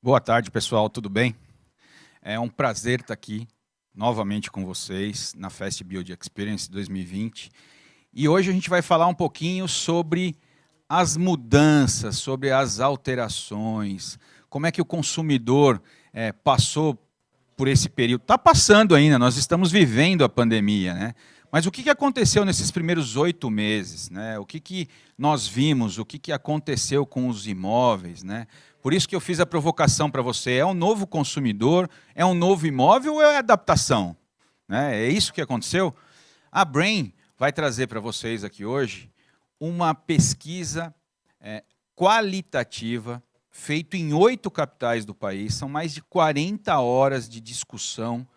Boa tarde, pessoal, tudo bem? É um prazer estar aqui novamente com vocês na Fast Build Experience 2020. E hoje a gente vai falar um pouquinho sobre as mudanças, sobre as alterações, como é que o consumidor passou por esse período. Está passando ainda, nós estamos vivendo a pandemia, né? Mas o que aconteceu nesses primeiros 8 meses? Né? O que nós vimos? O que aconteceu com os imóveis? Né? Por isso que eu fiz a provocação para você. É um novo consumidor? É um novo imóvel ou é adaptação? Né? É isso que aconteceu? A Brain vai trazer para vocês aqui hoje uma pesquisa qualitativa feita em 8 capitais do país. São mais de 40 horas de discussão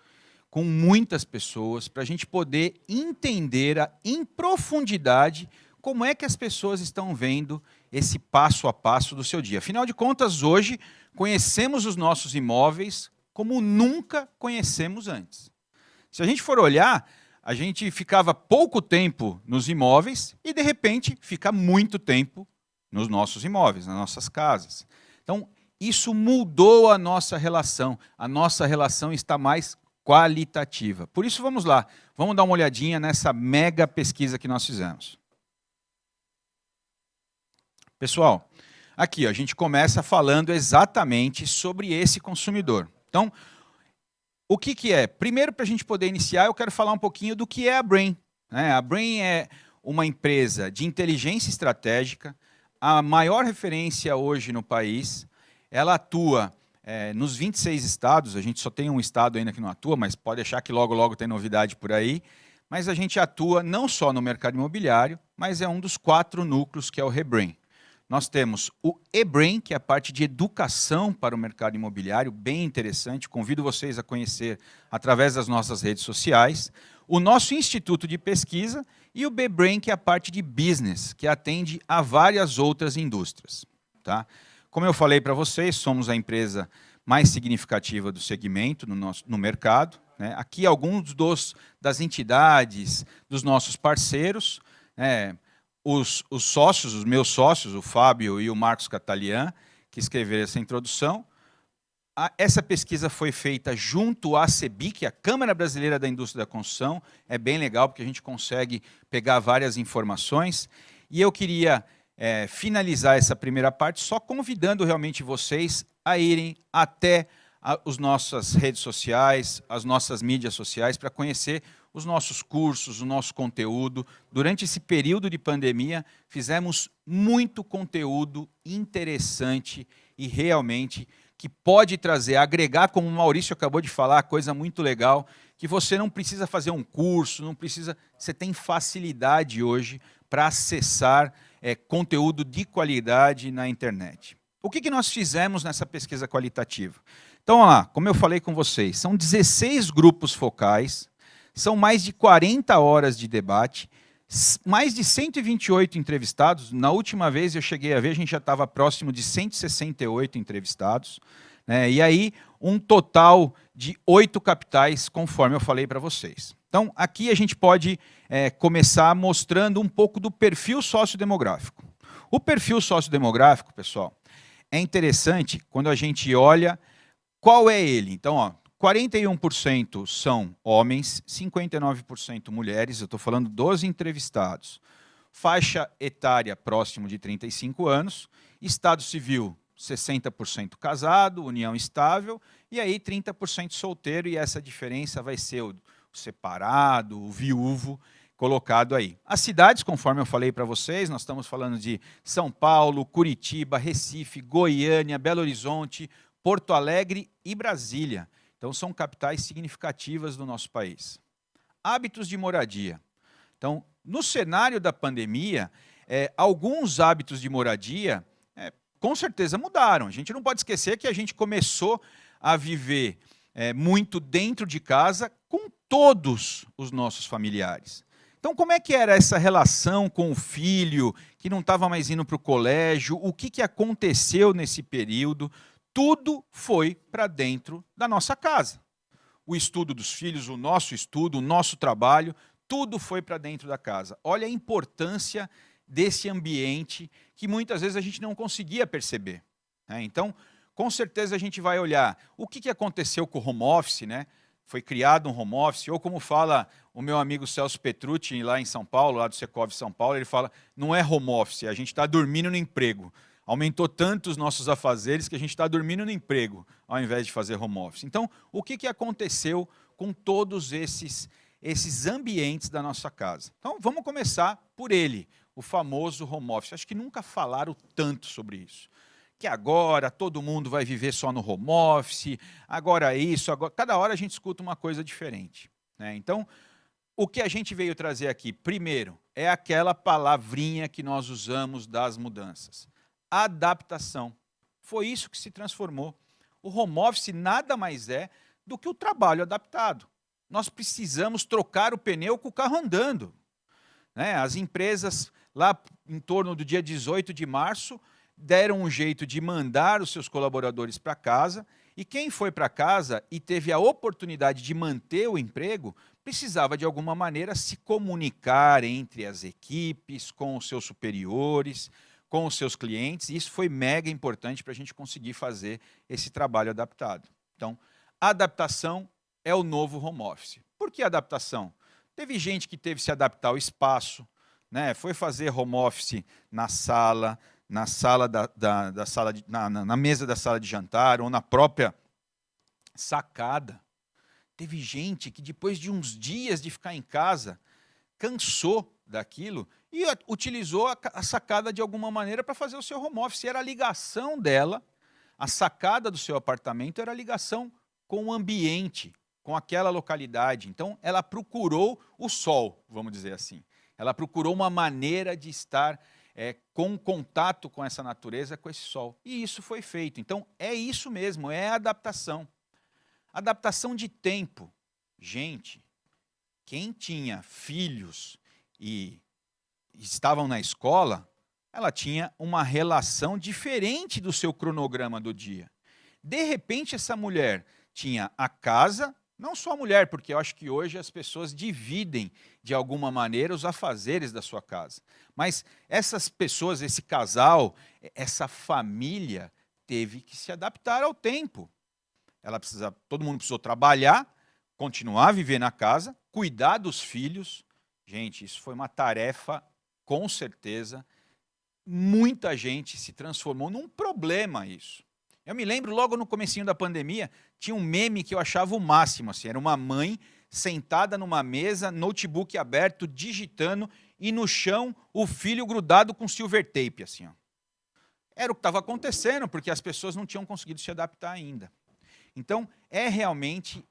com muitas pessoas, para a gente poder entender em profundidade como é que as pessoas estão vendo esse passo a passo do seu dia. Afinal de contas, hoje, conhecemos os nossos imóveis como nunca conhecemos antes. Se a gente for olhar, a gente ficava pouco tempo nos imóveis e, de repente, fica muito tempo nos nossos imóveis, nas nossas casas. Então, isso mudou a nossa relação. A nossa relação está mais qualitativa. Por isso, vamos lá. Vamos dar uma olhadinha nessa mega pesquisa que nós fizemos. Pessoal, aqui a gente começa falando exatamente sobre esse consumidor. Então, o que é? Primeiro, para a gente poder iniciar, eu quero falar um pouquinho do que é a Brain. A Brain é uma empresa de inteligência estratégica, a maior referência hoje no país. Ela atua nos 26 estados, a gente só tem um estado ainda que não atua, mas pode achar que logo, logo tem novidade por aí. Mas a gente atua não só no mercado imobiliário, mas é um dos 4 núcleos que é o Rebrain. Nós temos o eBrain, que é a parte de educação para o mercado imobiliário, bem interessante, convido vocês a conhecer através das nossas redes sociais. O nosso instituto de pesquisa e o BBrain, que é a parte de business, que atende a várias outras indústrias. Tá? Como eu falei para vocês, somos a empresa mais significativa do segmento no mercado. Né? Aqui alguns das entidades, dos nossos parceiros, os sócios, os meus sócios, o Fábio e o Marcos Catalian, que escreveram essa introdução. Essa pesquisa foi feita junto à CEBIC, a Câmara Brasileira da Indústria da Construção. É bem legal, porque a gente consegue pegar várias informações. E eu queria finalizar essa primeira parte só convidando realmente vocês a irem até as nossas redes sociais, as nossas mídias sociais, para conhecer os nossos cursos, o nosso conteúdo. Durante esse período de pandemia, fizemos muito conteúdo interessante e realmente que pode trazer, agregar, como o Maurício acabou de falar, coisa muito legal, que você não precisa fazer um curso, não precisa, você tem facilidade hoje para acessar conteúdo de qualidade na internet. O que nós fizemos nessa pesquisa qualitativa? Então, olha lá, como eu falei com vocês, são 16 grupos focais, são mais de 40 horas de debate, mais de 128 entrevistados. Na última vez eu cheguei a ver, a gente já estava próximo de 168 entrevistados. Né? E aí, um total de 8 capitais, conforme eu falei para vocês. Então, aqui a gente pode começar mostrando um pouco do perfil sociodemográfico. O perfil sociodemográfico, pessoal, é interessante quando a gente olha qual é ele. Então, ó, 41% são homens, 59% mulheres, eu estou falando dos entrevistados. Faixa etária próximo de 35 anos, estado civil 60% casado, união estável, e aí 30% solteiro, e essa diferença vai ser o separado, o viúvo, colocado aí. As cidades, conforme eu falei para vocês, nós estamos falando de São Paulo, Curitiba, Recife, Goiânia, Belo Horizonte, Porto Alegre e Brasília. Então, são capitais significativas do nosso país. Hábitos de moradia. Então, no cenário da pandemia, alguns hábitos de moradia, com certeza, mudaram. A gente não pode esquecer que a gente começou a viver muito dentro de casa com todos os nossos familiares. Então, como é que era essa relação com o filho, que não estava mais indo para o colégio? O que aconteceu nesse período? Tudo foi para dentro da nossa casa. O estudo dos filhos, o nosso trabalho, tudo foi para dentro da casa. Olha a importância desse ambiente que muitas vezes a gente não conseguia perceber. Então, com certeza a gente vai olhar o que aconteceu com o home office, né? Foi criado um home office, ou como fala o meu amigo Celso Petrucci, lá em São Paulo, lá do Secov São Paulo, ele fala, não é home office, a gente está dormindo no emprego. Aumentou tanto os nossos afazeres que a gente está dormindo no emprego, ao invés de fazer home office. Então, o que aconteceu com todos esses ambientes da nossa casa? Então, vamos começar por ele, o famoso home office. Acho que nunca falaram tanto sobre isso. Que agora todo mundo vai viver só no home office, agora isso, agora... Cada hora a gente escuta uma coisa diferente, né? Então, o que a gente veio trazer aqui, primeiro, é aquela palavrinha que nós usamos das mudanças. Adaptação. Foi isso que se transformou. O home office nada mais é do que o trabalho adaptado. Nós precisamos trocar o pneu com o carro andando, né? As empresas, lá em torno do dia 18 de março, deram um jeito de mandar os seus colaboradores para casa, e quem foi para casa e teve a oportunidade de manter o emprego, precisava de alguma maneira se comunicar entre as equipes, com os seus superiores, com os seus clientes, e isso foi mega importante para a gente conseguir fazer esse trabalho adaptado. Então, a adaptação é o novo home office. Por que adaptação? Teve gente que teve que se adaptar ao espaço, né? Foi fazer home office na sala, na mesa da sala de jantar, ou na própria sacada. Teve gente que depois de uns dias de ficar em casa, cansou daquilo e utilizou a sacada de alguma maneira para fazer o seu home office. Era a ligação dela, a sacada do seu apartamento era a ligação com o ambiente, com aquela localidade. Então, ela procurou o sol, vamos dizer assim. Ela procurou uma maneira de estar com contato com essa natureza, com esse sol. E isso foi feito. Então, é isso mesmo, é a adaptação. Adaptação de tempo. Gente, quem tinha filhos e estavam na escola, ela tinha uma relação diferente do seu cronograma do dia. De repente, essa mulher tinha a casa, não só a mulher, porque eu acho que hoje as pessoas dividem, de alguma maneira, os afazeres da sua casa. Mas essas pessoas, esse casal, essa família, teve que se adaptar ao tempo. Todo mundo precisou trabalhar, continuar a viver na casa, cuidar dos filhos. Gente, isso foi uma tarefa, com certeza, muita gente se transformou num problema isso. Eu me lembro, logo no comecinho da pandemia, tinha um meme que eu achava o máximo, assim, era uma mãe sentada numa mesa, notebook aberto, digitando, e no chão o filho grudado com silver tape, assim, ó. Era o que estava acontecendo, porque as pessoas não tinham conseguido se adaptar ainda. Então, é realmente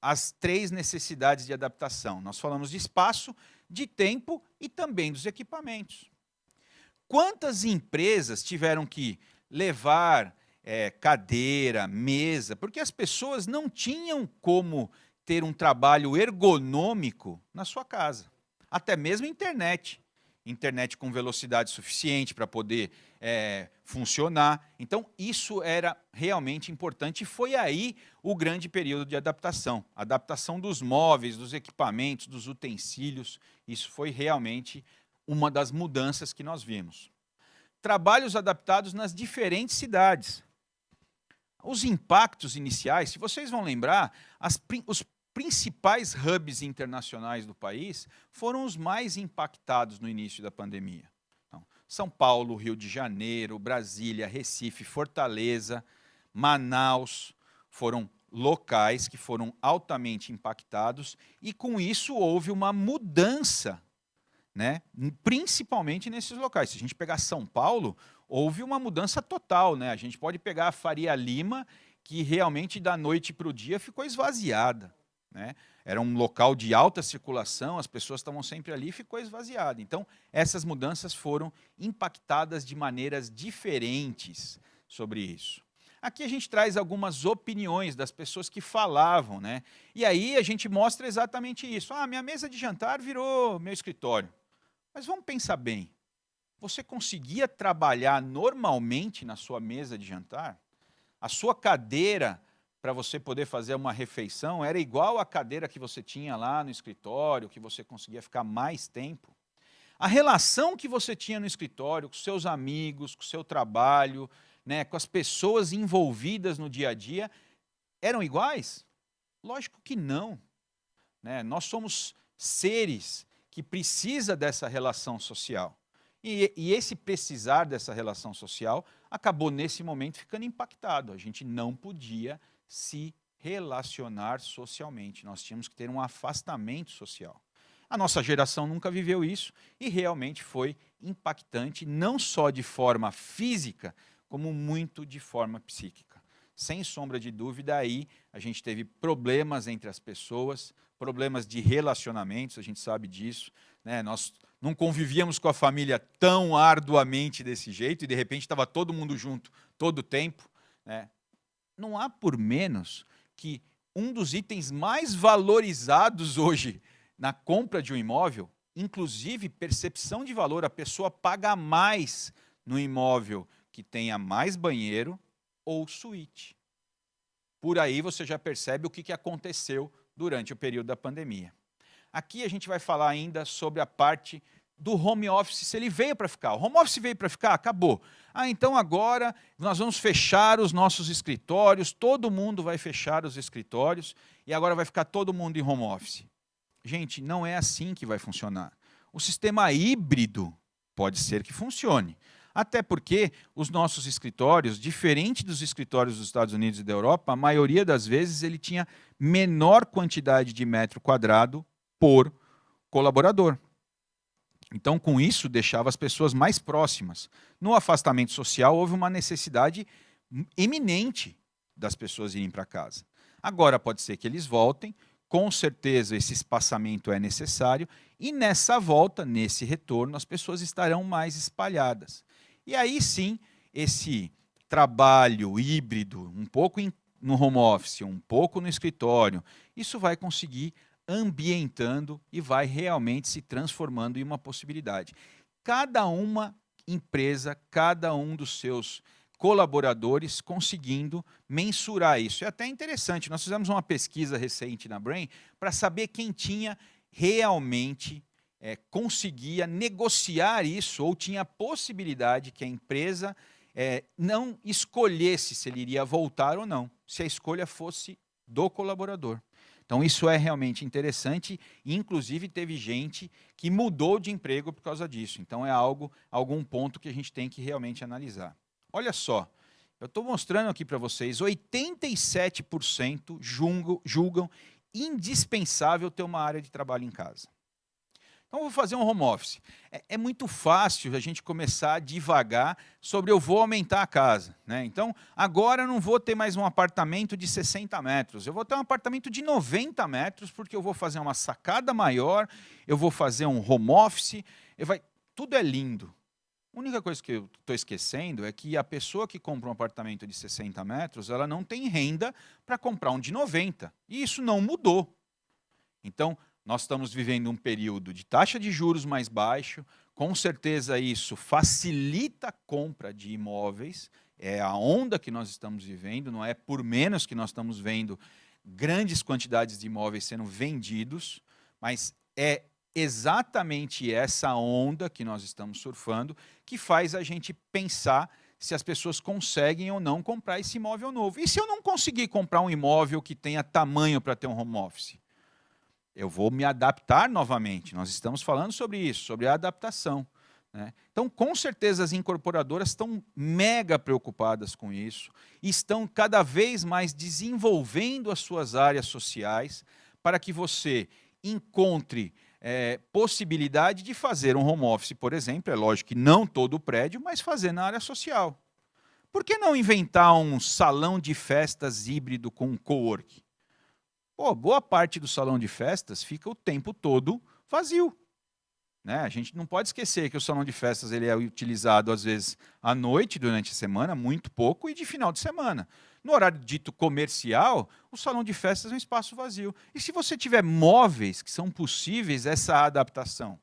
as três necessidades de adaptação. Nós falamos de espaço, de tempo e também dos equipamentos. Quantas empresas tiveram que levar cadeira, mesa, porque as pessoas não tinham como ter um trabalho ergonômico na sua casa. Até mesmo internet. Internet com velocidade suficiente para poder funcionar. Então, isso era realmente importante e foi aí o grande período de adaptação. Adaptação dos móveis, dos equipamentos, dos utensílios. Isso foi realmente uma das mudanças que nós vimos. Trabalhos adaptados nas diferentes cidades. Os impactos iniciais, se vocês vão lembrar, os principais hubs internacionais do país foram os mais impactados no início da pandemia. Então, São Paulo, Rio de Janeiro, Brasília, Recife, Fortaleza, Manaus, foram locais que foram altamente impactados e com isso houve uma mudança, né? Principalmente nesses locais. Se a gente pegar São Paulo, houve uma mudança total, né? A gente pode pegar a Faria Lima, que realmente da noite para o dia ficou esvaziada, né? Era um local de alta circulação, as pessoas estavam sempre ali e ficou esvaziada. Então, essas mudanças foram impactadas de maneiras diferentes sobre isso. Aqui a gente traz algumas opiniões das pessoas que falavam, né? E aí a gente mostra exatamente isso. Ah, minha mesa de jantar virou meu escritório. Mas vamos pensar bem. Você conseguia trabalhar normalmente na sua mesa de jantar? A sua cadeira para você poder fazer uma refeição era igual à cadeira que você tinha lá no escritório, que você conseguia ficar mais tempo? A relação que você tinha no escritório, com seus amigos, com o seu trabalho, né, com as pessoas envolvidas no dia a dia, eram iguais? Lógico que não, né? Nós somos seres que precisam dessa relação social. E esse precisar dessa relação social acabou, nesse momento, ficando impactado. A gente não podia se relacionar socialmente. Nós tínhamos que ter um afastamento social. A nossa geração nunca viveu isso e realmente foi impactante, não só de forma física, como muito de forma psíquica. Sem sombra de dúvida, aí a gente teve problemas entre as pessoas, problemas de relacionamentos, a gente sabe disso, né? Nós não convivíamos com a família tão arduamente desse jeito e de repente estava todo mundo junto todo o tempo, né? Não há por menos que um dos itens mais valorizados hoje na compra de um imóvel, inclusive percepção de valor, a pessoa paga mais no imóvel que tenha mais banheiro ou suíte. Por aí você já percebe o que aconteceu durante o período da pandemia. Aqui a gente vai falar ainda sobre a parte do home office, se ele veio para ficar. O home office veio para ficar? Acabou. Então agora nós vamos fechar os nossos escritórios, todo mundo vai fechar os escritórios e agora vai ficar todo mundo em home office. Gente, não é assim que vai funcionar. O sistema híbrido pode ser que funcione. Até porque os nossos escritórios, diferente dos escritórios dos Estados Unidos e da Europa, a maioria das vezes ele tinha menor quantidade de metro quadrado por colaborador. Então, com isso, deixava as pessoas mais próximas. No afastamento social, houve uma necessidade eminente das pessoas irem para casa. Agora, pode ser que eles voltem, com certeza esse espaçamento é necessário, e nessa volta, nesse retorno, as pessoas estarão mais espalhadas. E aí sim, esse trabalho híbrido, um pouco no home office, um pouco no escritório, isso vai conseguir ambientando e vai realmente se transformando em uma possibilidade. Cada uma empresa, cada um dos seus colaboradores conseguindo mensurar isso. É até interessante, nós fizemos uma pesquisa recente na Brain para saber quem tinha realmente conseguia negociar isso ou tinha a possibilidade que a empresa não escolhesse se ele iria voltar ou não, se a escolha fosse do colaborador. Então, isso é realmente interessante e, inclusive, teve gente que mudou de emprego por causa disso. Então, é algum ponto que a gente tem que realmente analisar. Olha só, eu estou mostrando aqui para vocês, 87% julgam indispensável ter uma área de trabalho em casa. Então, eu vou fazer um home office. É muito fácil a gente começar a divagar sobre eu vou aumentar a casa, né? Então, agora eu não vou ter mais um apartamento de 60 metros. Eu vou ter um apartamento de 90 metros, porque eu vou fazer uma sacada maior, eu vou fazer um home office. Tudo é lindo. A única coisa que eu estou esquecendo é que a pessoa que compra um apartamento de 60 metros, ela não tem renda para comprar um de 90. E isso não mudou. Então, nós estamos vivendo um período de taxa de juros mais baixo, com certeza isso facilita a compra de imóveis, é a onda que nós estamos vivendo, não é por menos que nós estamos vendo grandes quantidades de imóveis sendo vendidos, mas é exatamente essa onda que nós estamos surfando que faz a gente pensar se as pessoas conseguem ou não comprar esse imóvel novo. E se eu não conseguir comprar um imóvel que tenha tamanho para ter um home office? Eu vou me adaptar novamente. Nós estamos falando sobre isso, sobre a adaptação, né? Então, com certeza, as incorporadoras estão mega preocupadas com isso, estão cada vez mais desenvolvendo as suas áreas sociais para que você encontre possibilidade de fazer um home office, por exemplo, é lógico que não todo o prédio, mas fazer na área social. Por que não inventar um salão de festas híbrido com um coworking? Pô, boa parte do salão de festas fica o tempo todo vazio, né? A gente não pode esquecer que o salão de festas ele é utilizado, às vezes, à noite, durante a semana, muito pouco, e de final de semana. No horário dito comercial, o salão de festas é um espaço vazio. E se você tiver móveis que são possíveis essa adaptação?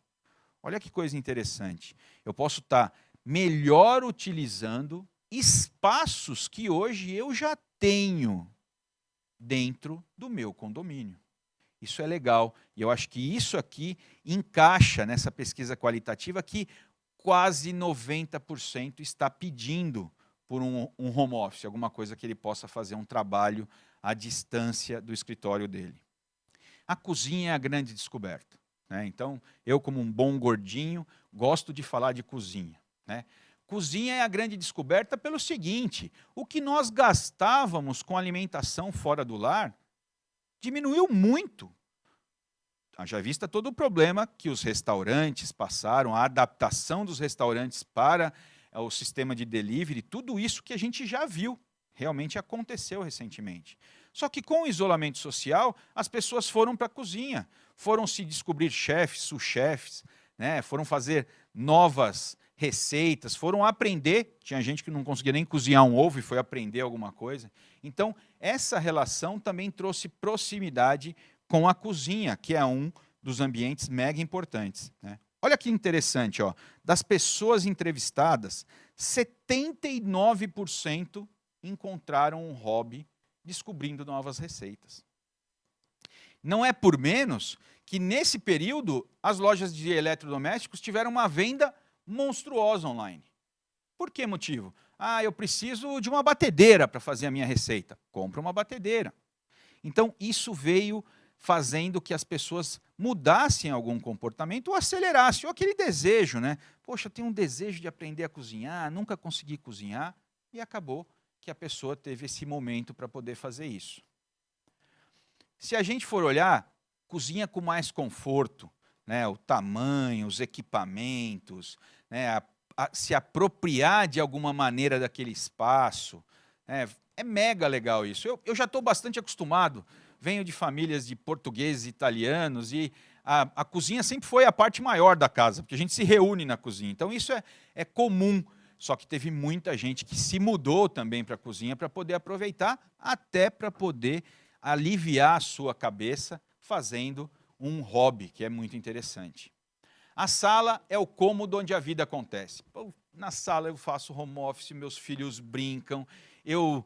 Olha que coisa interessante. Eu posso estar melhor utilizando espaços que hoje eu já tenho dentro do meu condomínio. Isso é legal, e eu acho que isso aqui encaixa nessa pesquisa qualitativa que quase 90% está pedindo por um home office, alguma coisa que ele possa fazer um trabalho à distância do escritório dele. A cozinha é a grande descoberta, né? Então, eu como um bom gordinho, gosto de falar de cozinha, né? Cozinha é a grande descoberta pelo seguinte: o que nós gastávamos com alimentação fora do lar diminuiu muito. Haja vista todo o problema que os restaurantes passaram, a adaptação dos restaurantes para o sistema de delivery, tudo isso que a gente já viu, realmente aconteceu recentemente. Só que com o isolamento social, as pessoas foram para a cozinha, foram se descobrir chefes, sous-chefes, né? Foram fazer novas receitas, foram aprender. Tinha gente que não conseguia nem cozinhar um ovo e foi aprender alguma coisa. Então, essa relação também trouxe proximidade com a cozinha, que é um dos ambientes mega importantes, né? Olha que interessante, ó. Das pessoas entrevistadas, 79% encontraram um hobby descobrindo novas receitas. Não é por menos que, nesse período, as lojas de eletrodomésticos tiveram uma venda monstruosa online. Por que motivo? Ah, eu preciso de uma batedeira para fazer a minha receita. Compra uma batedeira. Então, isso veio fazendo que as pessoas mudassem algum comportamento ou acelerassem, ou aquele desejo, né? Poxa, eu tenho um desejo de aprender a cozinhar, nunca consegui cozinhar, e acabou que a pessoa teve esse momento para poder fazer isso. Se a gente for olhar, cozinha com mais conforto, né? O tamanho, os equipamentos, né? Se apropriar de alguma maneira daquele espaço, né? É mega legal isso. Eu já estou bastante acostumado. Venho de famílias de portugueses e italianos e a cozinha sempre foi a parte maior da casa, porque a gente se reúne na cozinha. Então isso é comum, só que teve muita gente que se mudou também para a cozinha para poder aproveitar, até para poder aliviar a sua cabeça fazendo um hobby, que é muito interessante. A sala é o cômodo onde a vida acontece. Pô, na sala eu faço home office, meus filhos brincam, eu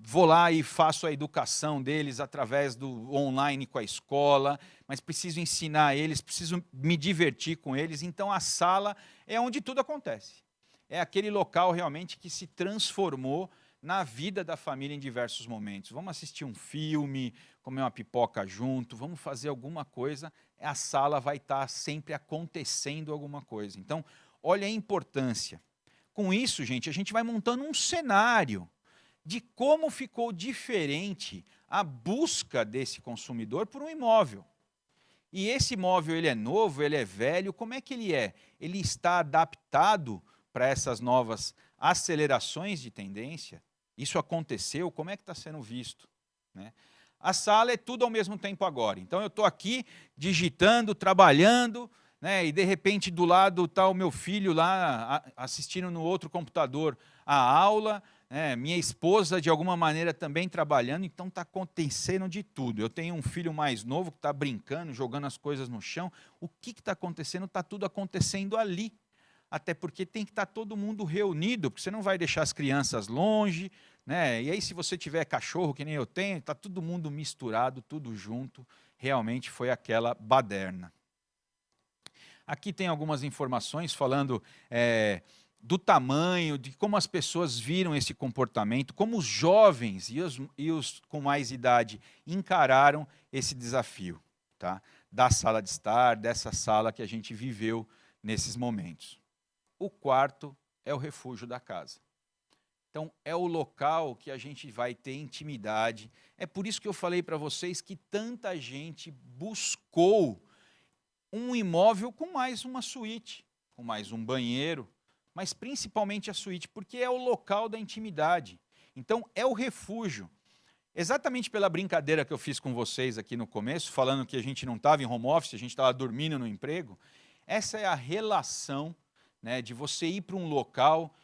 vou lá e faço a educação deles através do online com a escola, mas preciso ensinar eles, preciso me divertir com eles. Então, a sala é onde tudo acontece. É aquele local realmente que se transformou na vida da família em diversos momentos. Vamos assistir um filme, comer uma pipoca junto, vamos fazer alguma coisa, a sala vai estar sempre acontecendo alguma coisa. Então, olha a importância. Com isso, gente, a gente vai montando um cenário de como ficou diferente a busca desse consumidor por um imóvel. E esse imóvel, ele é novo, ele é velho, como é que ele é? Ele está adaptado para essas novas acelerações de tendência? Isso aconteceu? Como é que está sendo visto, né? A sala é tudo ao mesmo tempo agora. Então, eu estou aqui digitando, trabalhando, né, e de repente do lado está o meu filho lá assistindo no outro computador a aula, né, minha esposa de alguma maneira também trabalhando, então está acontecendo de tudo. Eu tenho um filho mais novo que está brincando, jogando as coisas no chão. O que está acontecendo? Está tudo acontecendo ali. Até porque tem que estar todo mundo reunido, porque você não vai deixar as crianças longe, né? E aí se você tiver cachorro, que nem eu tenho, está todo mundo misturado, tudo junto. Realmente foi aquela baderna. Aqui tem algumas informações falando do tamanho, de como as pessoas viram esse comportamento, como os jovens e os com mais idade encararam esse desafio, tá? Da sala de estar, dessa sala que a gente viveu nesses momentos. O quarto é o refúgio da casa. Então, é o local que a gente vai ter intimidade. É por isso que eu falei para vocês que tanta gente buscou um imóvel com mais uma suíte, com mais um banheiro, mas principalmente a suíte, porque é o local da intimidade. Então, é o refúgio. Exatamente pela brincadeira que eu fiz com vocês aqui no começo, falando que a gente não estava em home office, a gente estava dormindo no emprego, essa é a relação, né, de você ir para um local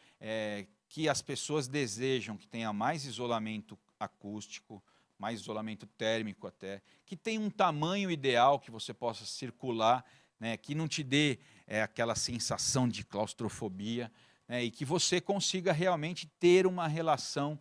que as pessoas desejam que tenha mais isolamento acústico, mais isolamento térmico até, que tenha um tamanho ideal que você possa circular, né, que não te dê aquela sensação de claustrofobia, né, e que você consiga realmente ter uma relação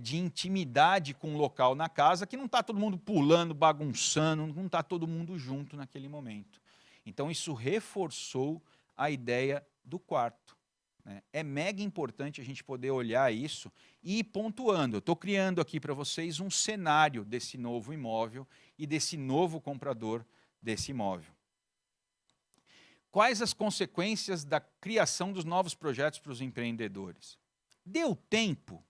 de intimidade com o local na casa, que não está todo mundo pulando, bagunçando, não está todo mundo junto naquele momento. Então, isso reforçou a ideia do quarto. né? É mega importante a gente poder olhar isso e ir pontuando. Eu estou criando aqui para vocês um cenário desse novo imóvel e desse novo comprador desse imóvel. Quais as consequências da criação dos novos projetos para os empreendedores? Deu tempo?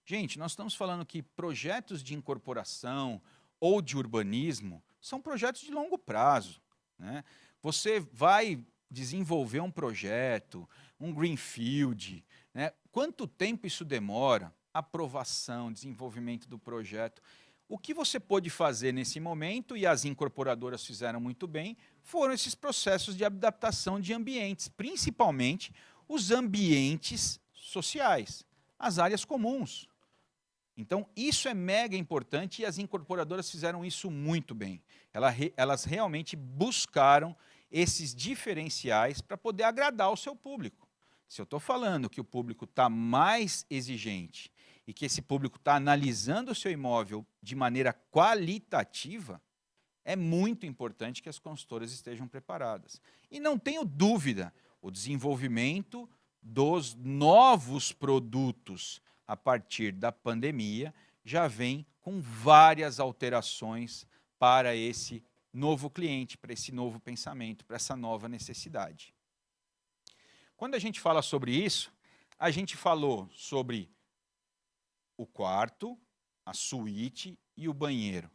Gente, nós estamos falando que projetos de incorporação ou de urbanismo são projetos de longo prazo, né? Você vai desenvolver um projeto, um greenfield, né? Quanto tempo isso demora? Aprovação, desenvolvimento do projeto. O que você pôde fazer nesse momento, e as incorporadoras fizeram muito bem, foram esses processos de adaptação de ambientes, principalmente os ambientes sociais, as áreas comuns. Então, isso é mega importante e as incorporadoras fizeram isso muito bem. Elas realmente buscaram esses diferenciais para poder agradar o seu público. Se eu estou falando que o público está mais exigente e que esse público está analisando o seu imóvel de maneira qualitativa, é muito importante que as consultoras estejam preparadas. E não tenho dúvida, o desenvolvimento dos novos produtos a partir da pandemia já vem com várias alterações para esse novo cliente, para esse novo pensamento, para essa nova necessidade. Quando a gente fala sobre isso, a gente falou sobre o quarto, a suíte e o banheiro.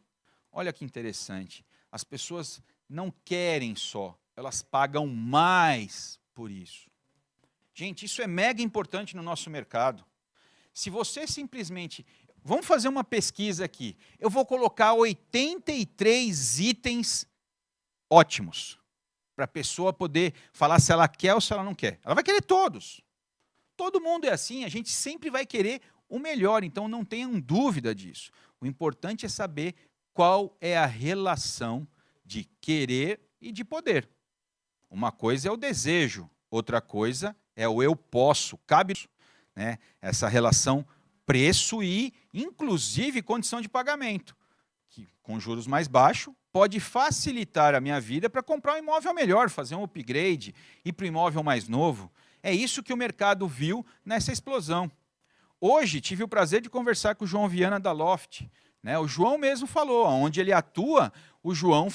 Olha que interessante, as pessoas não querem só, elas pagam mais por isso. Gente, isso é mega importante no nosso mercado. Se você simplesmente... Vamos fazer uma pesquisa aqui. Eu vou colocar 83 itens ótimos para a pessoa poder falar se ela quer ou se ela não quer. Ela vai querer todos. Todo mundo é assim, a gente sempre vai querer o melhor, então não tenham dúvida disso. O importante é saber qual é a relação de querer e de poder. Uma coisa é o desejo, outra coisa é o eu posso, cabe, né? Essa relação preço e, inclusive, condição de pagamento, que com juros mais baixos pode facilitar a minha vida para comprar um imóvel melhor, fazer um upgrade, ir para um imóvel mais novo. É isso que o mercado viu nessa explosão. Hoje, tive o prazer de conversar com o João Viana da Loft, né? O João mesmo falou, onde ele atua, o João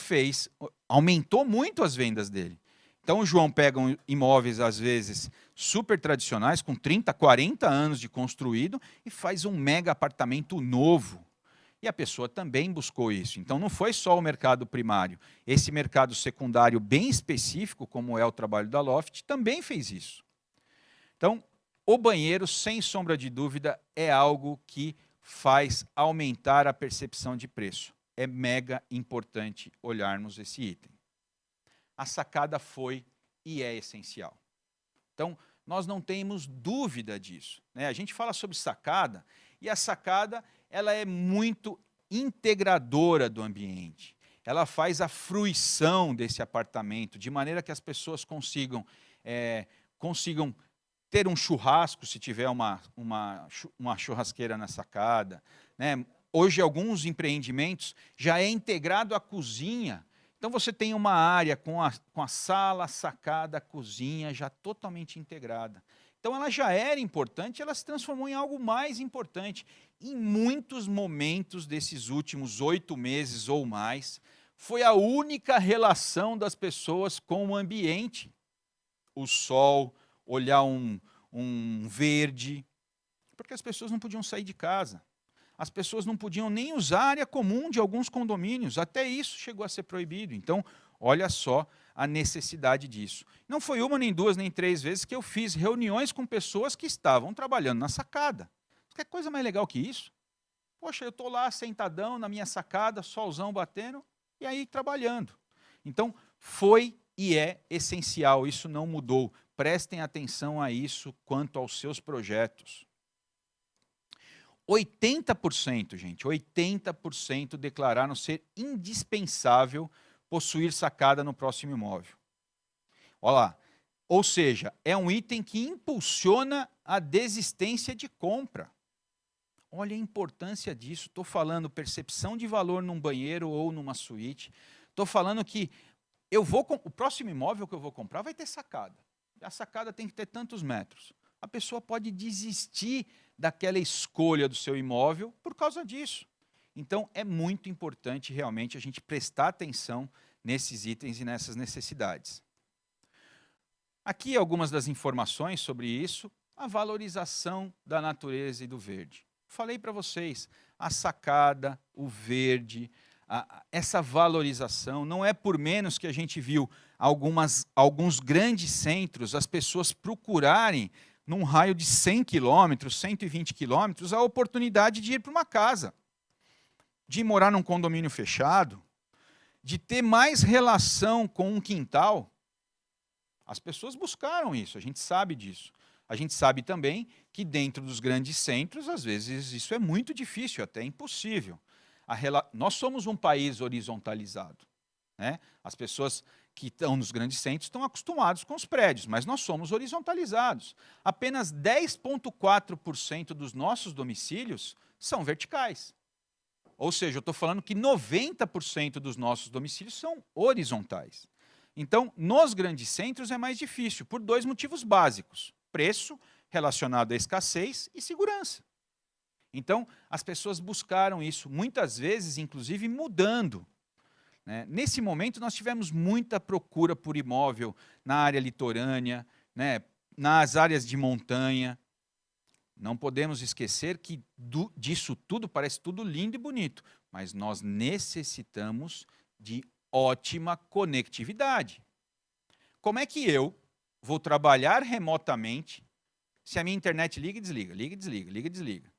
aumentou muito as vendas dele. Então, o João pega imóveis, às vezes, super tradicionais, com 30, 40 anos de construído, e faz um mega apartamento novo. E a pessoa também buscou isso. Então, não foi só o mercado primário. Esse mercado secundário bem específico, como é o trabalho da Loft, também fez isso. Então, o banheiro, sem sombra de dúvida, é algo que faz aumentar a percepção de preço. É mega importante olharmos esse item. A sacada foi e é essencial. Então, nós não temos dúvida disso, né? A gente fala sobre sacada, e a sacada ela é muito integradora do ambiente. Ela faz a fruição desse apartamento, de maneira que as pessoas consigam ter um churrasco, se tiver uma churrasqueira na sacada, né? Hoje, alguns empreendimentos já é integrado à cozinha. Então, você tem uma área com a sala, a sacada, a cozinha já totalmente integrada. Então, ela já era importante, ela se transformou em algo mais importante. Em muitos momentos desses últimos 8 meses ou mais, foi a única relação das pessoas com o ambiente. O sol, olhar um verde, porque as pessoas não podiam sair de casa. As pessoas não podiam nem usar a área comum de alguns condomínios, até isso chegou a ser proibido. Então, olha só a necessidade disso. Não foi uma, nem duas, nem três vezes que eu fiz reuniões com pessoas que estavam trabalhando na sacada. Quer coisa mais legal que isso? Poxa, eu estou lá sentadão na minha sacada, solzão batendo, e aí trabalhando. Então, foi e é essencial, isso não mudou. Prestem atenção a isso quanto aos seus projetos. 80%, gente, 80% declararam ser indispensável possuir sacada no próximo imóvel. Olha lá, ou seja, é um item que impulsiona a desistência de compra. Olha a importância disso, estou falando percepção de valor num banheiro ou numa suíte, estou falando que o próximo imóvel que eu vou comprar vai ter sacada. A sacada tem que ter tantos metros. A pessoa pode desistir daquela escolha do seu imóvel por causa disso. Então, é muito importante realmente a gente prestar atenção nesses itens e nessas necessidades. Aqui algumas das informações sobre isso. A valorização da natureza e do verde. Falei para vocês, a sacada, o verde, essa valorização, não é por menos que a gente viu alguns grandes centros, as pessoas procurarem, num raio de 100 quilômetros, 120 quilômetros, a oportunidade de ir para uma casa, de morar num condomínio fechado, de ter mais relação com um quintal. As pessoas buscaram isso, a gente sabe disso. A gente sabe também que dentro dos grandes centros, às vezes, isso é muito difícil, até impossível. Nós somos um país horizontalizado, né? As pessoas que estão nos grandes centros estão acostumados com os prédios, mas nós somos horizontalizados. Apenas 10,4% dos nossos domicílios são verticais. Ou seja, eu estou falando que 90% dos nossos domicílios são horizontais. Então, nos grandes centros é mais difícil, por dois motivos básicos. Preço, relacionado à escassez, e segurança. Então, as pessoas buscaram isso, muitas vezes, inclusive, mudando. Né? Nesse momento, nós tivemos muita procura por imóvel na área litorânea, né? Nas áreas de montanha. Não podemos esquecer que disso tudo parece tudo lindo e bonito, mas nós necessitamos de ótima conectividade. Como é que eu vou trabalhar remotamente se a minha internet liga e desliga, liga e desliga, liga e desliga?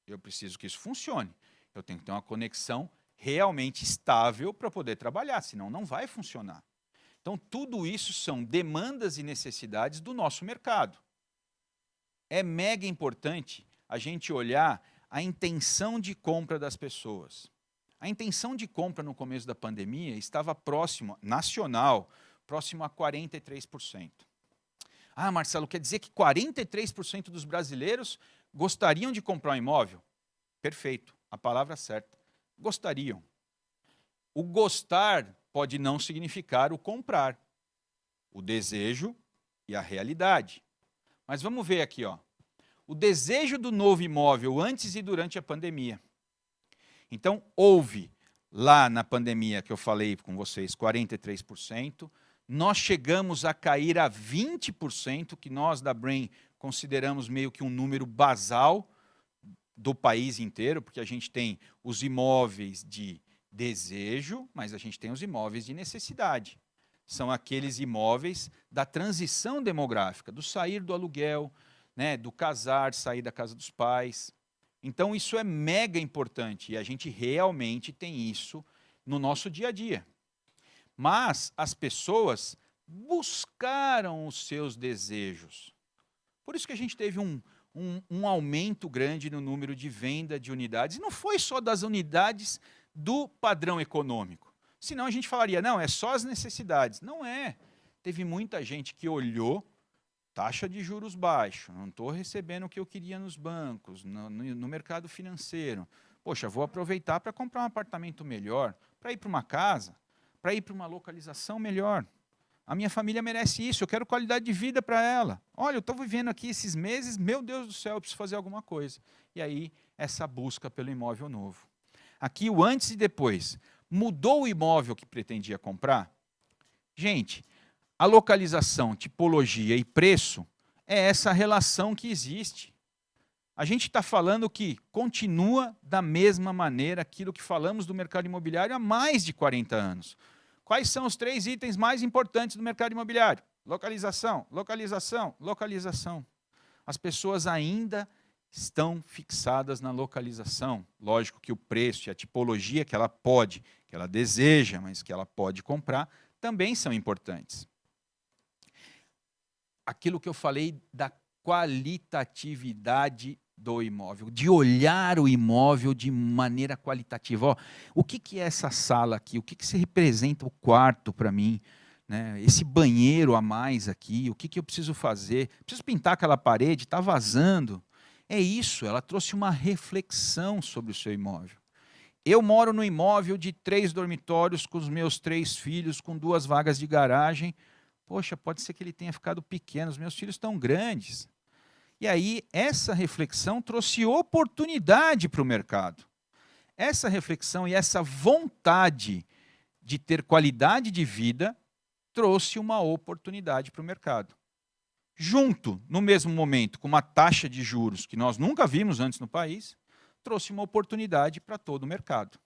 Eu preciso que isso funcione. Eu tenho que ter uma conexão realmente estável para poder trabalhar, senão não vai funcionar. Então, tudo isso são demandas e necessidades do nosso mercado. É mega importante a gente olhar a intenção de compra das pessoas. A intenção de compra no começo da pandemia estava próximo, nacional, próximo a 43%. Ah, Marcelo, quer dizer que 43% dos brasileiros gostariam de comprar um imóvel? Perfeito, a palavra certa. Gostariam. O gostar pode não significar o comprar. O desejo e a realidade. Mas vamos ver aqui, ó. O desejo do novo imóvel antes e durante a pandemia. Então, houve lá na pandemia que eu falei com vocês, 43%. Nós chegamos a cair a 20%, que nós da Brain consideramos meio que um número basal do país inteiro, porque a gente tem os imóveis de desejo, mas a gente tem os imóveis de necessidade. São aqueles imóveis da transição demográfica, do sair do aluguel, né, do casar, sair da casa dos pais. Então, isso é mega importante e a gente realmente tem isso no nosso dia a dia. Mas as pessoas buscaram os seus desejos. Por isso que a gente teve um aumento grande no número de venda de unidades. E não foi só das unidades do padrão econômico. Senão a gente falaria, não, é só as necessidades. Não é. Teve muita gente que olhou, taxa de juros baixo, não estou recebendo o que eu queria nos bancos, no mercado financeiro. Poxa, vou aproveitar para comprar um apartamento melhor, para ir para uma casa, para ir para uma localização melhor. A minha família merece isso, eu quero qualidade de vida para ela. Olha, eu estou vivendo aqui esses meses, meu Deus do céu, eu preciso fazer alguma coisa. E aí, essa busca pelo imóvel novo. Aqui, o antes e depois. Mudou o imóvel que pretendia comprar? Gente, a localização, tipologia e preço é essa relação que existe. A gente está falando que continua da mesma maneira aquilo que falamos do mercado imobiliário há mais de 40 anos. Quais são os 3 itens mais importantes do mercado imobiliário? Localização, localização, localização. As pessoas ainda estão fixadas na localização. Lógico que o preço e a tipologia que ela pode, que ela deseja, mas que ela pode comprar, também são importantes. Aquilo que eu falei da qualitatividade do imóvel, de olhar o imóvel de maneira qualitativa. Ó, o que é essa sala aqui? O que se representa o quarto para mim? Né? Esse banheiro a mais aqui, o que eu preciso fazer? Preciso pintar aquela parede, está vazando. É isso, ela trouxe uma reflexão sobre o seu imóvel. Eu moro no imóvel de 3 dormitórios com os meus 3 filhos, com 2 vagas de garagem. Poxa, pode ser que ele tenha ficado pequeno, os meus filhos estão grandes. E aí, essa reflexão trouxe oportunidade para o mercado. Essa reflexão e essa vontade de ter qualidade de vida trouxe uma oportunidade para o mercado. Junto, no mesmo momento, com uma taxa de juros que nós nunca vimos antes no país, trouxe uma oportunidade para todo o mercado.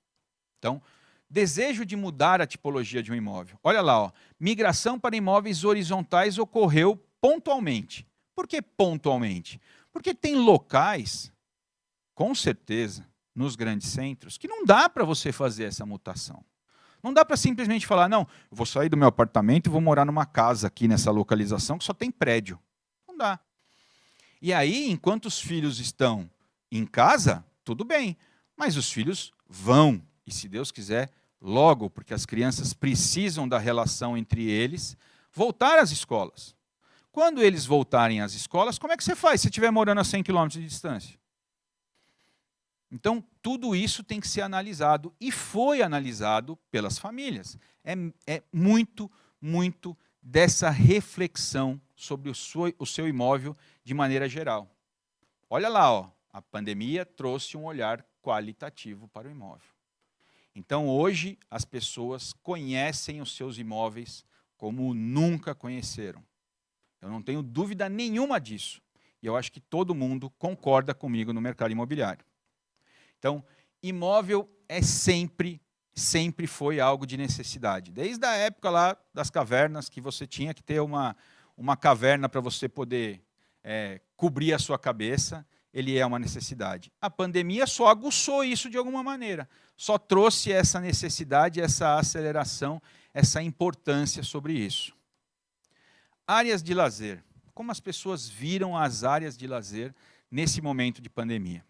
Então, desejo de mudar a tipologia de um imóvel. Olha lá, ó, migração para imóveis horizontais ocorreu pontualmente. Por que pontualmente? Porque tem locais, com certeza, nos grandes centros, que não dá para você fazer essa mutação. Não dá para simplesmente falar, não, eu vou sair do meu apartamento e vou morar numa casa aqui nessa localização que só tem prédio. Não dá. E aí, enquanto os filhos estão em casa, tudo bem, mas os filhos vão, e se Deus quiser, logo, porque as crianças precisam da relação entre eles, voltar às escolas. Quando eles voltarem às escolas, como é que você faz se estiver morando a 100 km de distância? Então, tudo isso tem que ser analisado, e foi analisado pelas famílias. É muito, muito dessa reflexão sobre o seu imóvel de maneira geral. Olha lá, ó, a pandemia trouxe um olhar qualitativo para o imóvel. Então, hoje, as pessoas conhecem os seus imóveis como nunca conheceram. Eu não tenho dúvida nenhuma disso. E eu acho que todo mundo concorda comigo no mercado imobiliário. Então, imóvel sempre foi algo de necessidade. Desde a época lá das cavernas, que você tinha que ter uma caverna para você poder cobrir a sua cabeça, ele é uma necessidade. A pandemia só aguçou isso de alguma maneira. Só trouxe essa necessidade, essa aceleração, essa importância sobre isso. Áreas de lazer. Como as pessoas viram as áreas de lazer nesse momento de pandemia?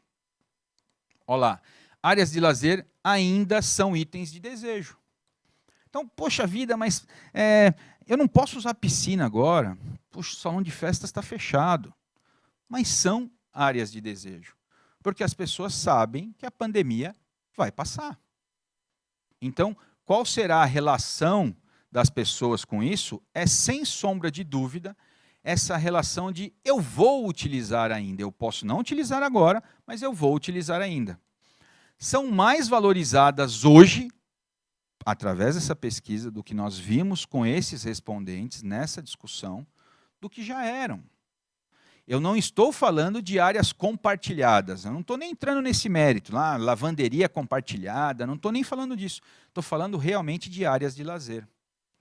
Olha lá, áreas de lazer ainda são itens de desejo. Então, poxa vida, mas eu não posso usar piscina agora. Poxa, o salão de festas está fechado. Mas são áreas de desejo, porque as pessoas sabem que a pandemia vai passar. Então, qual será a relação das pessoas com isso? É, sem sombra de dúvida, essa relação de eu vou utilizar ainda. Eu posso não utilizar agora, mas eu vou utilizar ainda. São mais valorizadas hoje, através dessa pesquisa, do que nós vimos com esses respondentes nessa discussão, do que já eram. Eu não estou falando de áreas compartilhadas, eu não estou nem entrando nesse mérito, lá, lavanderia compartilhada, não estou nem falando disso. Estou falando realmente de áreas de lazer.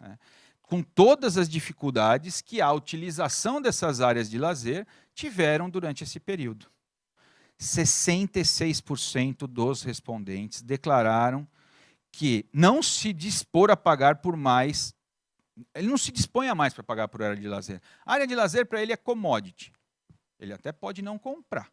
Né? Com todas as dificuldades que a utilização dessas áreas de lazer tiveram durante esse período. 66% dos respondentes declararam que não se dispor a pagar por mais, ele não se dispõe a mais para pagar por área de lazer. A área de lazer para ele é commodity. Ele até pode não comprar,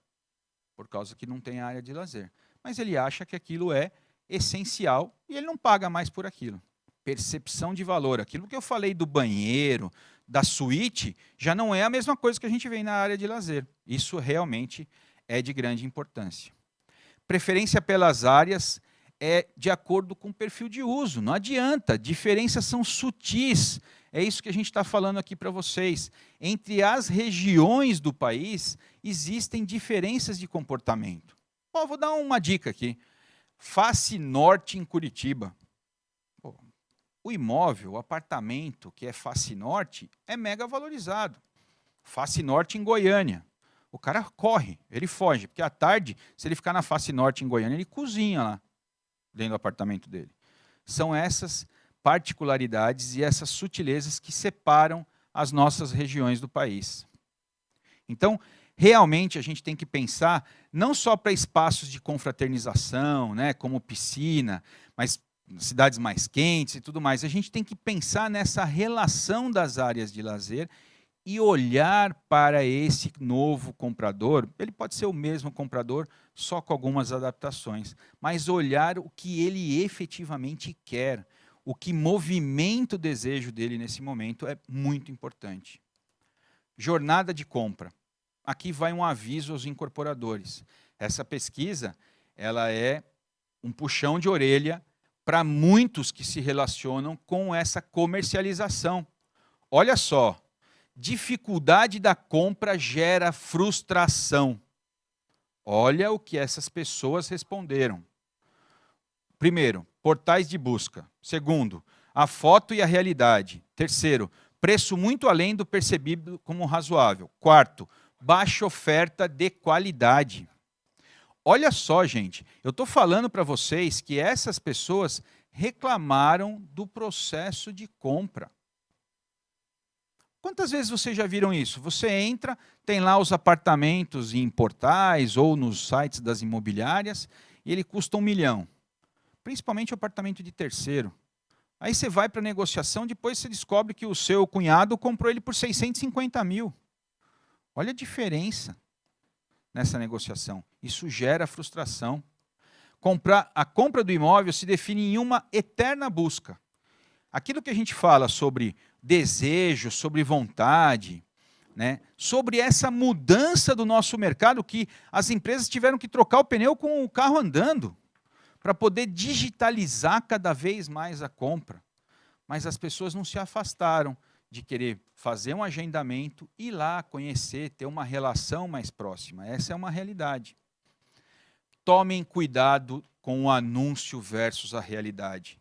por causa que não tem área de lazer. Mas ele acha que aquilo é essencial e ele não paga mais por aquilo. Percepção de valor. Aquilo que eu falei do banheiro, da suíte, já não é a mesma coisa que a gente vê na área de lazer. Isso realmente é de grande importância. Preferência pelas áreas é de acordo com o perfil de uso. Não adianta, diferenças são sutis. É isso que a gente está falando aqui para vocês. Entre as regiões do país, existem diferenças de comportamento. Bom, vou dar uma dica aqui. Face Norte em Curitiba. Pô, o imóvel, o apartamento que é face norte, é mega valorizado. Face Norte em Goiânia. O cara corre, ele foge, porque à tarde, se ele ficar na face norte em Goiânia, ele cozinha lá, dentro do apartamento dele. São essas particularidades e essas sutilezas que separam as nossas regiões do país. Então, realmente, a gente tem que pensar não só para espaços de confraternização, né, como piscina, mas cidades mais quentes e tudo mais. A gente tem que pensar nessa relação das áreas de lazer e olhar para esse novo comprador. Ele pode ser o mesmo comprador, só com algumas adaptações, mas olhar o que ele efetivamente quer, o que movimenta o desejo dele nesse momento é muito importante. Jornada de compra. Aqui vai um aviso aos incorporadores. Essa pesquisa, ela é um puxão de orelha para muitos que se relacionam com essa comercialização. Olha só, dificuldade da compra gera frustração. Olha o que essas pessoas responderam. Primeiro, portais de busca. Segundo, a foto e a realidade. Terceiro, preço muito além do percebido como razoável. Quarto, baixa oferta de qualidade. Olha só, gente, eu estou falando para vocês que essas pessoas reclamaram do processo de compra. Quantas vezes vocês já viram isso? Você entra, tem lá os apartamentos em portais ou nos sites das imobiliárias e ele custa 1 milhão. Principalmente o apartamento de terceiro. Aí você vai para a negociação, depois você descobre que o seu cunhado comprou ele por 650 mil. Olha a diferença nessa negociação. Isso gera frustração. A compra do imóvel se define em uma eterna busca. Aquilo que a gente fala sobre desejo, sobre vontade, né, sobre essa mudança do nosso mercado, que as empresas tiveram que trocar o pneu com o carro andando, para poder digitalizar cada vez mais a compra. Mas as pessoas não se afastaram de querer fazer um agendamento, ir lá, conhecer, ter uma relação mais próxima. Essa é uma realidade. Tomem cuidado com o anúncio versus a realidade.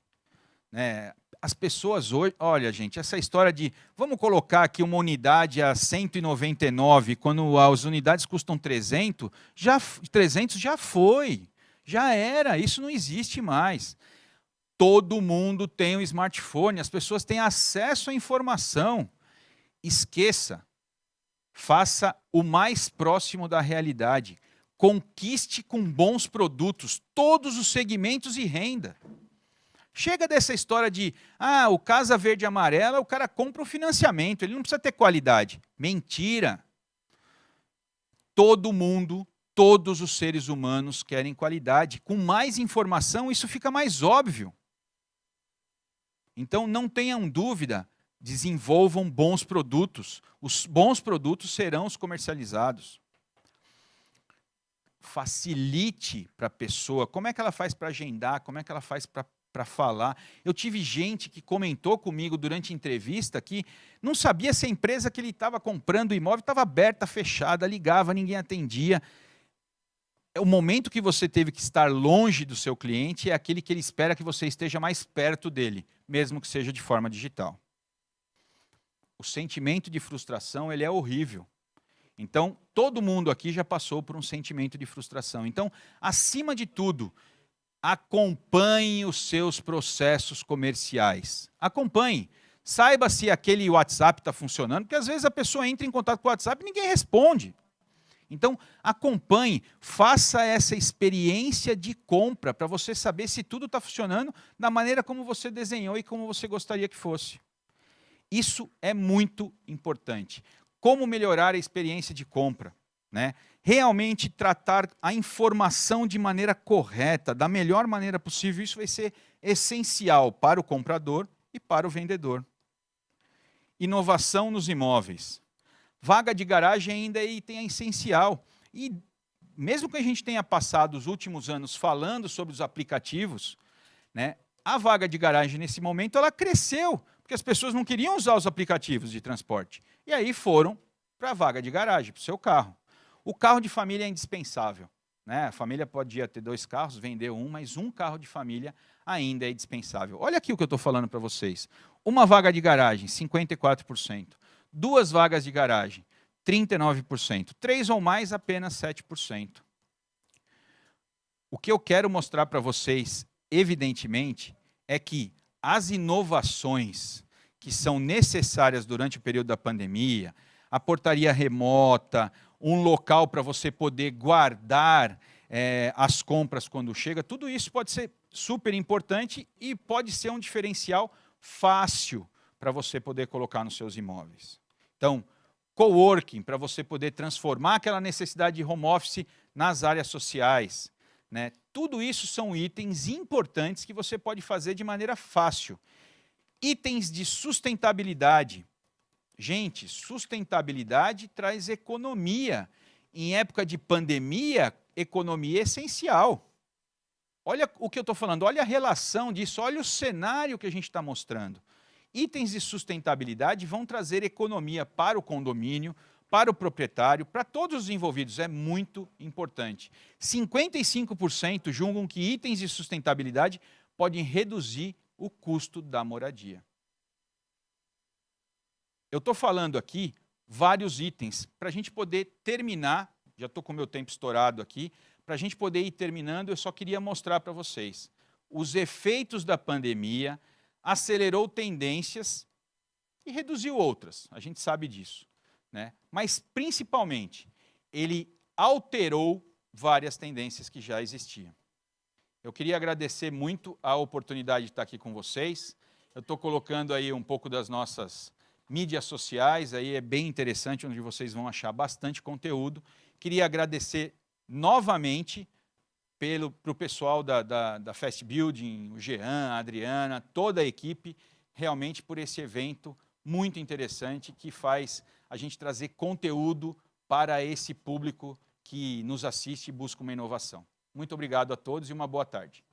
Né? As pessoas hoje... Olha, gente, essa história de... Vamos colocar aqui uma unidade a 199, quando as unidades custam 300 já foi. Já era, isso não existe mais. Todo mundo tem um smartphone, as pessoas têm acesso à informação. Esqueça, faça o mais próximo da realidade. Conquiste com bons produtos todos os segmentos e renda. Chega dessa história de, o Casa Verde e Amarela, o cara compra o financiamento, ele não precisa ter qualidade. Mentira. Todo mundo... Todos os seres humanos querem qualidade. Com mais informação, isso fica mais óbvio. Então, não tenham dúvida, desenvolvam bons produtos. Os bons produtos serão os comercializados. Facilite para a pessoa. Como é que ela faz para agendar? Como é que ela faz para falar? Eu tive gente que comentou comigo durante a entrevista que não sabia se a empresa que ele estava comprando o imóvel estava aberta, fechada, ligava, ninguém atendia. O momento que você teve que estar longe do seu cliente é aquele que ele espera que você esteja mais perto dele, mesmo que seja de forma digital. O sentimento de frustração, ele é horrível. Então, todo mundo aqui já passou por um sentimento de frustração. Então, acima de tudo, acompanhe os seus processos comerciais. Acompanhe. Saiba se aquele WhatsApp está funcionando, porque às vezes a pessoa entra em contato com o WhatsApp e ninguém responde. Então, acompanhe, faça essa experiência de compra para você saber se tudo está funcionando da maneira como você desenhou e como você gostaria que fosse. Isso é muito importante. Como melhorar a experiência de compra? Né? Realmente tratar a informação de maneira correta, da melhor maneira possível, isso vai ser essencial para o comprador e para o vendedor. Inovação nos imóveis. Vaga de garagem ainda é item essencial. E mesmo que a gente tenha passado os últimos anos falando sobre os aplicativos, né, a vaga de garagem nesse momento ela cresceu, porque as pessoas não queriam usar os aplicativos de transporte. E aí foram para a vaga de garagem, para o seu carro. O carro de família é indispensável. Né? A família podia ter 2 carros, vender um, mas um carro de família ainda é indispensável. Olha aqui o que eu estou falando para vocês. Uma vaga de garagem, 54%. 2 vagas de garagem, 39%. 3 ou mais, apenas 7%. O que eu quero mostrar para vocês, evidentemente, é que as inovações que são necessárias durante o período da pandemia, a portaria remota, um local para você poder guardar as compras quando chega, tudo isso pode ser super importante e pode ser um diferencial fácil para você poder colocar nos seus imóveis. Então, coworking, para você poder transformar aquela necessidade de home office nas áreas sociais. Né? Tudo isso são itens importantes que você pode fazer de maneira fácil. Itens de sustentabilidade. Gente, sustentabilidade traz economia. Em época de pandemia, economia é essencial. Olha o que eu estou falando, olha a relação disso, olha o cenário que a gente está mostrando. Itens de sustentabilidade vão trazer economia para o condomínio, para o proprietário, para todos os envolvidos. É muito importante. 55% julgam que itens de sustentabilidade podem reduzir o custo da moradia. Eu estou falando aqui vários itens para a gente poder terminar. Já estou com o meu tempo estourado aqui. Para a gente poder ir terminando, eu só queria mostrar para vocês. Os efeitos da pandemia acelerou tendências e reduziu outras. A gente sabe disso, né? Mas, principalmente, ele alterou várias tendências que já existiam. Eu queria agradecer muito a oportunidade de estar aqui com vocês. Eu estou colocando aí um pouco das nossas mídias sociais, aí é bem interessante, onde vocês vão achar bastante conteúdo. Queria agradecer novamente para o pessoal da Fast Building, o Jean, a Adriana, toda a equipe, realmente por esse evento muito interessante que faz a gente trazer conteúdo para esse público que nos assiste e busca uma inovação. Muito obrigado a todos e uma boa tarde.